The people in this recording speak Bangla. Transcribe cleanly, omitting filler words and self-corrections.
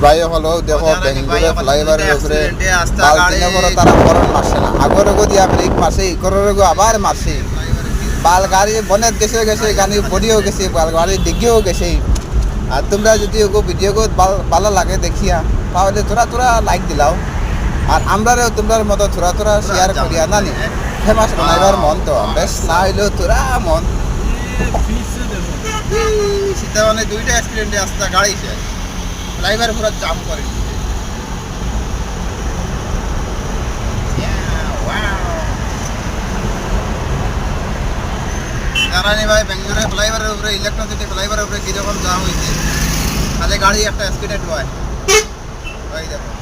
ভাই হলো দেখো বেঙ্গলোরে ফ্লাইওভারের উপরে বাল দিনে পরে তারা ফরন মারছে না আগর গো দিয়া ব্রেক মারছে ইকরের গো আবার মারছে বাল গাড়ি বনেত গেছে গেছে গাড়ি বডিও গেছে বাল গাড়ি ডিগিও গেছে আর তোমরা যদি ওগো ভিডিও গো ভালো লাগে দেখিয়া তাহলে তোরা তোরা লাইক দিলাও আর আমরাও তোমরার মতো তোরা তোরা শেয়ার করিয়া নানি ফেমাস বানাইবার মন তো বেশ না হইলেও তোরা মন সেটা মানে দুইটা অ্যাক্সিডেন্টে আসতে গাড়ি শেষ ড্রাইভার পুরো জাম করে জানানি ভাই বেঙ্গলোরে ফ্লাইওভারের উপরে ইলেকট্রন সিটি ফ্লাইওভারের উপরে কীরকম জাম হয়েছে তাহলে গাড়ি একটা অ্যাক্সিডেন্ট হয় ওই দেখো